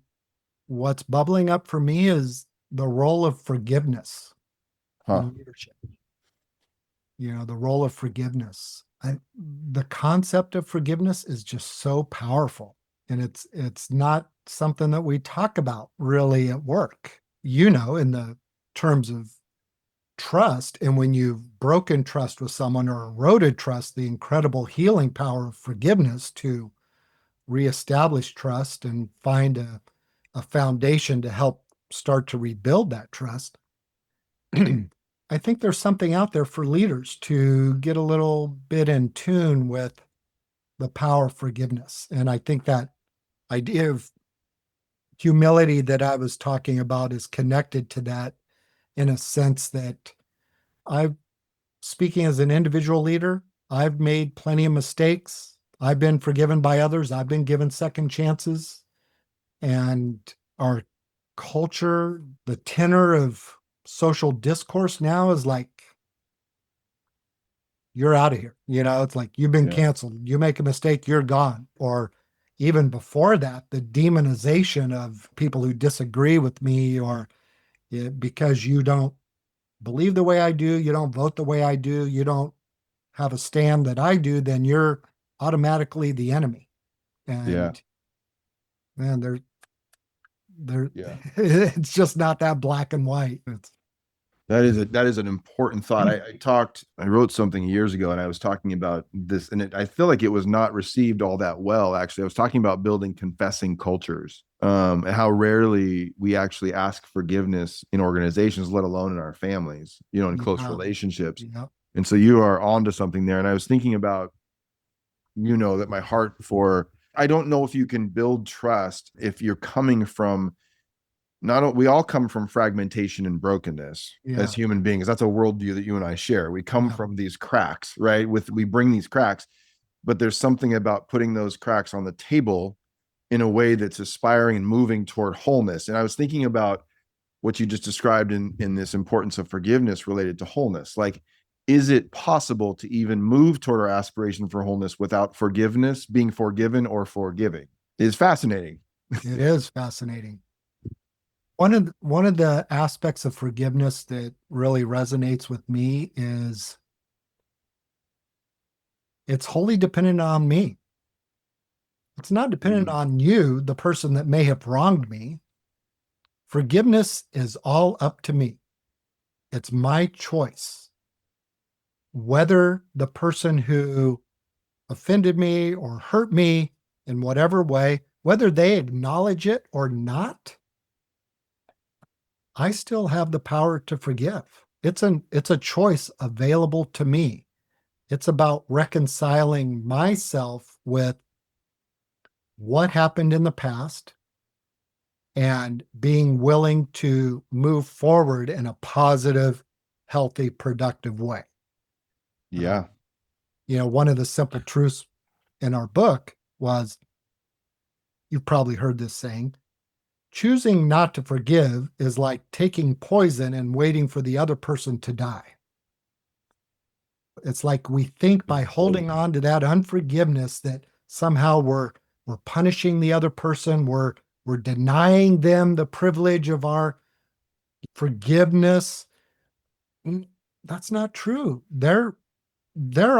what's bubbling up for me is the role of forgiveness in leadership. The role of forgiveness. The concept of forgiveness is just so powerful. And it's not something that we talk about really at work, in the terms of trust. And when you've broken trust with someone or eroded trust, the incredible healing power of forgiveness to reestablish trust and find a foundation to help start to rebuild that trust. I think there's something out there for leaders to get a little bit in tune with the power of forgiveness. And I think that idea of humility that I was talking about is connected to that, in a sense that I've, speaking as an individual leader, I've made plenty of mistakes. I've been forgiven by others. I've been given second chances. And our culture, the tenor of social discourse now is like, you're out of here. It's like, you've been canceled. You make a mistake, you're gone. Or even before that, the demonization of people who disagree with me, or because you don't believe the way I do, you don't vote the way I do, you don't have a stand that I do, then you're automatically the enemy. And man, they're Yeah. it's just not that black and white. That is an important thought. I wrote something years ago and I was talking about this, and I feel like it was not received all that well. Actually, I was talking about building confessing cultures, and how rarely we actually ask forgiveness in organizations, let alone in our families, in close relationships. Yep. And so you are onto something there. And I was thinking about, that my heart for, I don't know if you can build trust if you're coming from, we all come from fragmentation and brokenness as human beings. That's a worldview that you and I share. We come from these cracks, right? We bring these cracks, but there's something about putting those cracks on the table in a way that's aspiring and moving toward wholeness. And I was thinking about what you just described in this importance of forgiveness related to wholeness. Like, is it possible to even move toward our aspiration for wholeness without forgiveness, being forgiven or forgiving? It is fascinating. It is fascinating. One of the aspects of forgiveness that really resonates with me is it's wholly dependent on me. It's not dependent on you, the person that may have wronged me. Forgiveness is all up to me. It's my choice. Whether the person who offended me or hurt me in whatever way, whether they acknowledge it or not, I still have the power to forgive. It's a choice available to me. It's about reconciling myself with what happened in the past and being willing to move forward in a positive, healthy, productive way. Yeah. One of the simple truths in our book was, you've probably heard this saying, choosing not to forgive is like taking poison and waiting for the other person to die. It's like we think by holding on to that unforgiveness that somehow we're punishing the other person, we're denying them the privilege of our forgiveness. That's not true. They're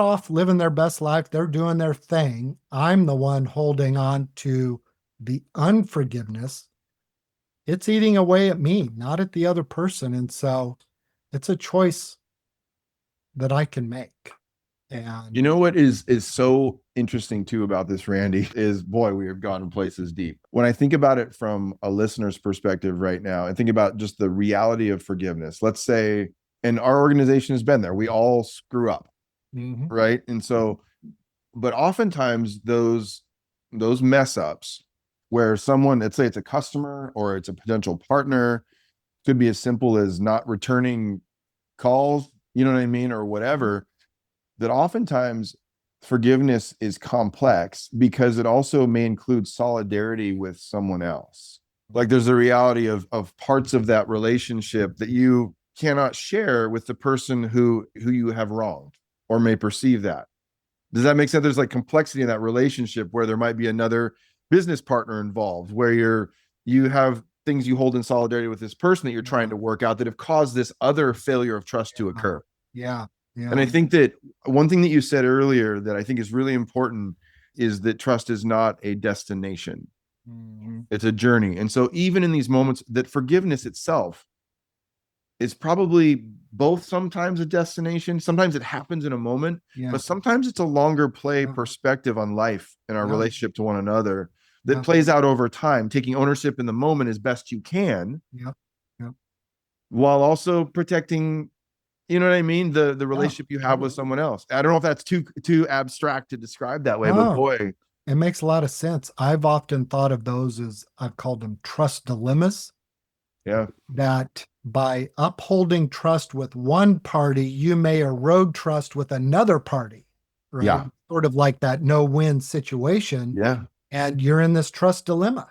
off living their best life. They're doing their thing. I'm the one holding on to the unforgiveness. It's eating away at me, not at the other person. And so it's a choice that I can make. And you know what is so interesting too about this, Randy, is, boy, we have gone places deep. When I think about it from a listener's perspective right now, and think about just the reality of forgiveness. Let's say, and our organization has been there, we all screw up, right? And so, but oftentimes those mess ups where someone, let's say it's a customer or it's a potential partner, could be as simple as not returning calls, you know what I mean, or whatever, that oftentimes forgiveness is complex because it also may include solidarity with someone else. Like, there's a reality of parts of that relationship that you cannot share with the person who you have wronged or may perceive that. Does that make sense? There's like complexity in that relationship where there might be another business partner involved, where you have things you hold in solidarity with this person that you're trying to work out that have caused this other failure of trust to occur. Yeah. And I think that one thing that you said earlier that I think is really important is that trust is not a destination. It's a journey. And so even in these moments, that forgiveness itself is probably both sometimes a destination, sometimes it happens in a moment, but sometimes it's a longer play perspective on life and our relationship to one another that plays out over time, taking ownership in the moment as best you can, while also protecting, you know what I mean, the relationship you have with someone else. I don't know if that's too abstract to describe that way, but boy. It makes a lot of sense. I've often thought of those as I've called them trust dilemmas. Yeah. That by upholding trust with one party, you may erode trust with another party, right? Yeah. Sort of like that no-win situation. Yeah. And you're in this trust dilemma.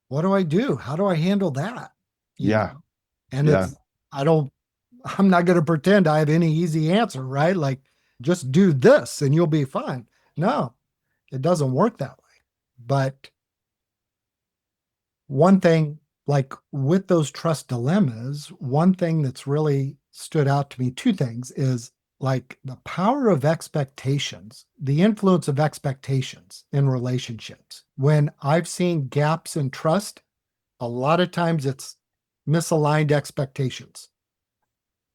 What do I do? How do I handle that? You Yeah. know, and Yeah. I don't, I'm not going to pretend I have any easy answer, right? Like, just do this and you'll be fine. No, it doesn't work that way. But one thing, like with those trust dilemmas, one thing that's really stood out to me, two things, is like the power of expectations, the influence of expectations in relationships. When I've seen gaps in trust, a lot of times it's misaligned expectations,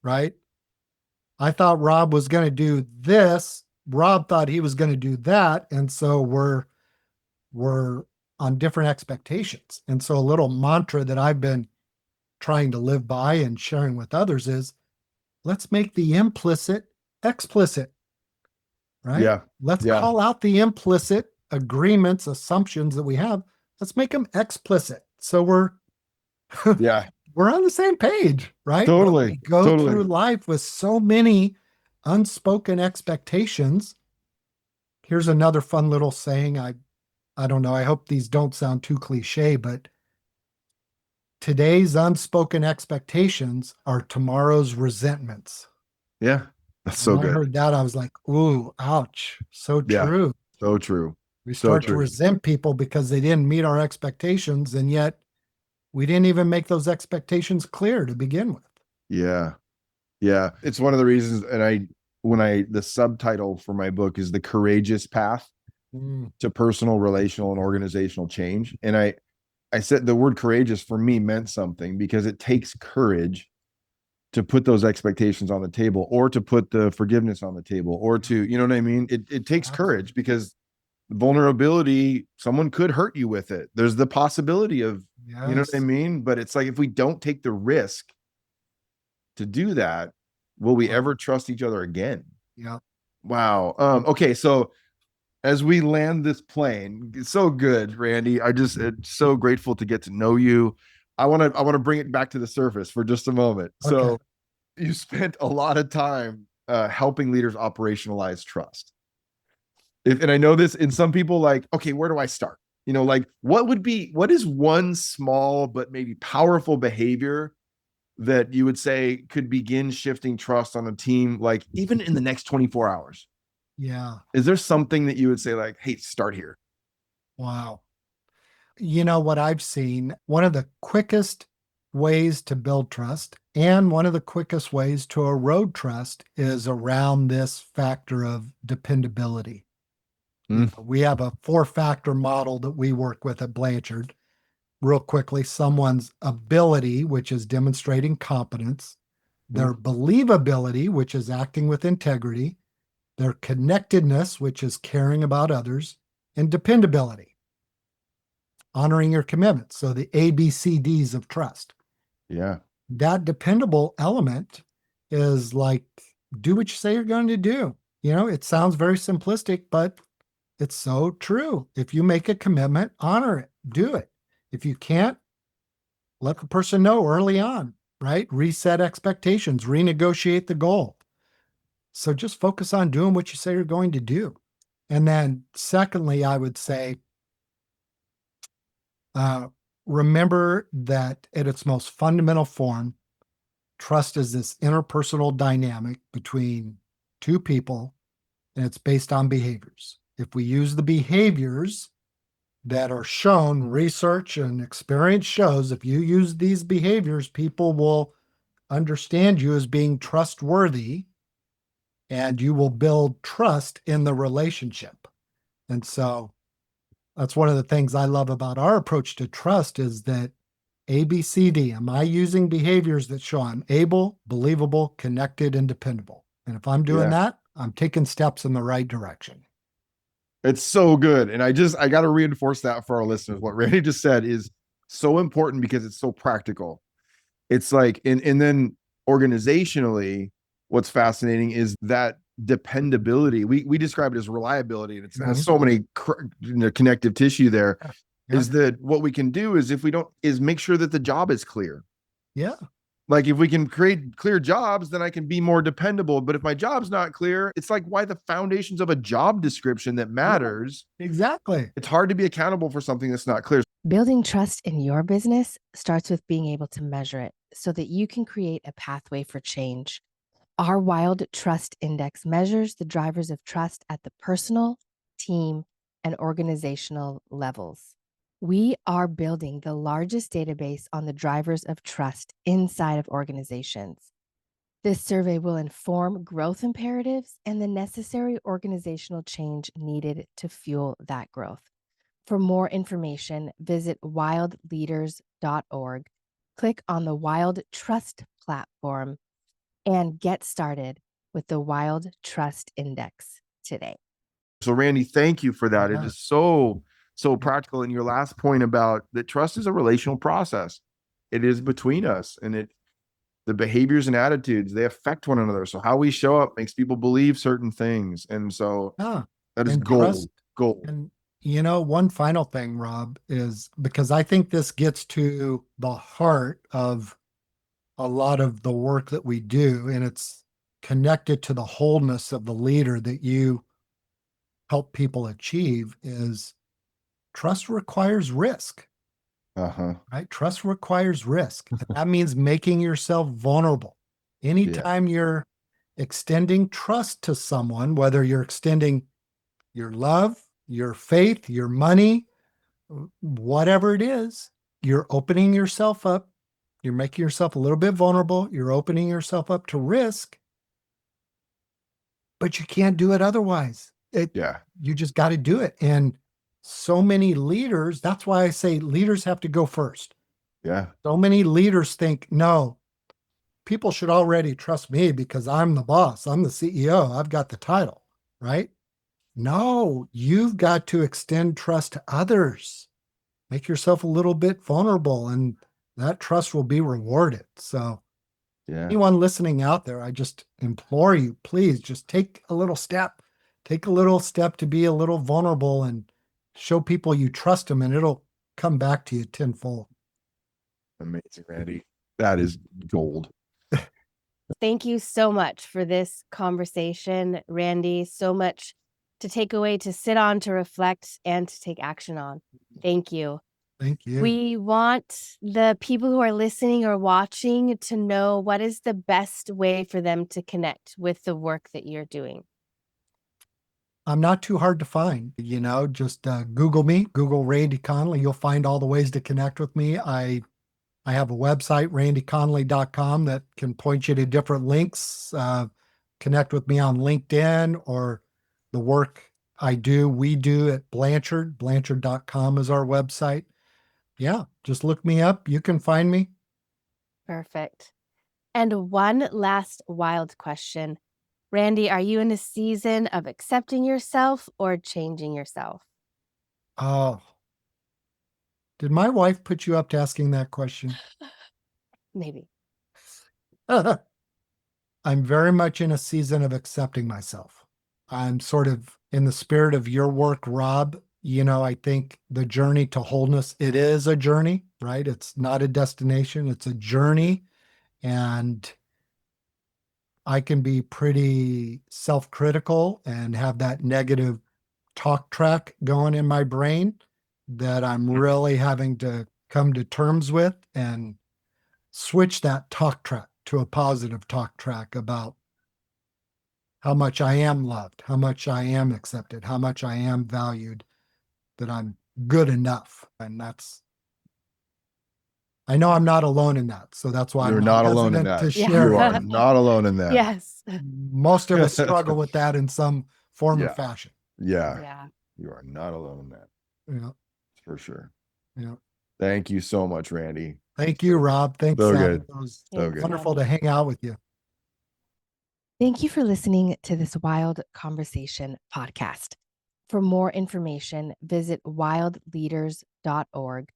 right? I thought Rob was going to do this. Rob thought he was going to do that. And so we're on different expectations. And so a little mantra that I've been trying to live by and sharing with others is let's make the implicit explicit, right? Yeah. Let's Yeah. call out the implicit agreements, assumptions that we have. Let's make them explicit. So Yeah. we're on the same page, right? But we Totally. go through Totally. life with so many unspoken expectations. Here's another fun little saying. I don't know. I hope these don't sound too cliche, but today's unspoken expectations are tomorrow's resentments. Yeah. That's When so I good. heard that, I was like, ooh, ouch. So Yeah. true. So true. We So start to true. resent people because they didn't meet our expectations, and yet we didn't even make those expectations clear to begin with. Yeah. Yeah. It's one of the reasons, and the subtitle for my book is The Courageous Path Mm, to Personal, Relational, and Organizational Change. And I said the word courageous for me meant something because it takes courage to put those expectations on the table, or to put the forgiveness on the table, or to, you know what I mean? It takes courage, because vulnerability, someone could hurt you with it. There's the possibility of, you know what I yes. mean? But it's like, if we don't take the risk to do that, will we ever trust each other again? Yeah. Wow. Okay. So as we land this plane, it's so good, Randy. It's so grateful to get to know you. I want to bring it back to the surface for just a moment. Okay. So you spent a lot of time helping leaders operationalize trust. And I know this, in some people, like, okay, where do I start? Like, what is one small but maybe powerful behavior that you would say could begin shifting trust on a team, like even in the next 24 hours? Yeah. Is there something that you would say, like, hey, start here? Wow. You know what I've seen? One of the quickest ways to build trust and one of the quickest ways to erode trust is around this factor of dependability. Mm, We have a four-factor model that we work with at Blanchard. Real quickly, someone's ability, which is demonstrating competence, mm, their believability, which is acting with integrity, their connectedness, which is caring about others, and dependability, honoring your commitments. So the ABCDs of trust. yeah. That dependable element is like, do what you say you're going to do. It sounds very simplistic, but it's so true. If you make a commitment, honor it, do it. If you can't, let the person know early on, right? Reset expectations, renegotiate the goal. So just focus on doing what you say you're going to do. And then, secondly, I would say, uh, remember that at its most fundamental form, trust is this interpersonal dynamic between two people, and it's based on behaviors. If we use the behaviors that are shown, research and experience shows, if you use these behaviors, people will understand you as being trustworthy and you will build trust in the relationship. And so that's one of the things I love about our approach to trust is that ABCD, am I using behaviors that show I'm able, believable, connected, and dependable? And if I'm doing Yeah. that, I'm taking steps in the right direction. It's so good. And I got to reinforce that for our listeners. What Randy just said is so important because it's so practical. It's like, and then organizationally, what's fascinating is that dependability. We describe it as reliability, and it has Mhm. so many connective tissue there. Yeah. Is that what we can do is if we don't is make sure that the job is clear. Yeah. Like if we can create clear jobs, then I can be more dependable. But if my job's not clear, it's like why the foundations of a job description that matters. Yeah, exactly. It's hard to be accountable for something that's not clear. Building trust in your business starts with being able to measure it so that you can create a pathway for change. Our Wild Trust Index measures the drivers of trust at the personal, team, and organizational levels. We are building the largest database on the drivers of trust inside of organizations. This survey will inform growth imperatives and the necessary organizational change needed to fuel that growth. For more information, visit wildleaders.org, click on the Wild Trust platform, and get started with the Wild Trust Index today. So Randy, thank you for that. Yeah. It is so practical. And your last point about that trust is a relational process. It is between us, and the behaviors and attitudes, they affect one another. So how we show up makes people believe certain things. And so that is And gold. trust, Gold. and one final thing, Rob, is because I think this gets to the heart of a lot of the work that we do, and it's connected to the wholeness of the leader that you help people achieve, is trust requires risk. Right? Trust requires risk. And that means making yourself vulnerable. Anytime you're extending trust to someone, whether you're extending your love, your faith, your money, whatever it is, you're opening yourself up. You're making yourself a little bit vulnerable. You're opening yourself up to risk, but you can't do it otherwise. You just got to do it. And so many leaders, that's why I say leaders have to go first. Yeah. So many leaders think, no, people should already trust me because I'm the boss. I'm the CEO. I've got the title, right? No, you've got to extend trust to others. Make yourself a little bit vulnerable, and that trust will be rewarded. So anyone listening out there, I just implore you, please just take a little step. Take a little step to be a little vulnerable and show people you trust them, and it'll come back to you tenfold. Amazing, Randy. That is gold. Thank you so much for this conversation, Randy. So much to take away, to sit on, to reflect, and to take action on. Thank you. Thank you. We want the people who are listening or watching to know what is the best way for them to connect with the work that you're doing. I'm not too hard to find, just Google me, Google Randy Conley. You'll find all the ways to connect with me. I have a website, randyconley.com, that can point you to different links. Connect with me on LinkedIn or the work we do at Blanchard. Blanchard.com is our website. Yeah, just look me up. You can find me. Perfect. And one last wild question. Randy, are you in a season of accepting yourself or changing yourself? Oh, did my wife put you up to asking that question? Maybe. I'm very much in a season of accepting myself. I'm sort of in the spirit of your work, Rob. I think the journey to wholeness, it is a journey, right? It's not a destination, it's a journey. And I can be pretty self-critical and have that negative talk track going in my brain that I'm really having to come to terms with and switch that talk track to a positive talk track about how much I am loved, how much I am accepted, how much I am valued, that I'm good enough. And I know I'm not alone in that. So that's why You're I'm not alone in hesitant that. to share. You are not alone in that. Yes. Most of us struggle with that in some form or fashion. Yeah. You are not alone in that. Yeah. For sure. Yeah. Thank you so much, Randy. Thank you, Rob. Thanks. So good. It was So good. wonderful to hang out with you. Thank you for listening to this Wild Conversation podcast. For more information, visit wildleaders.org,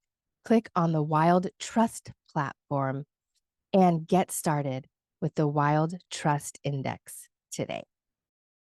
click on the Wild Trust platform, and get started with the Wild Trust Index today.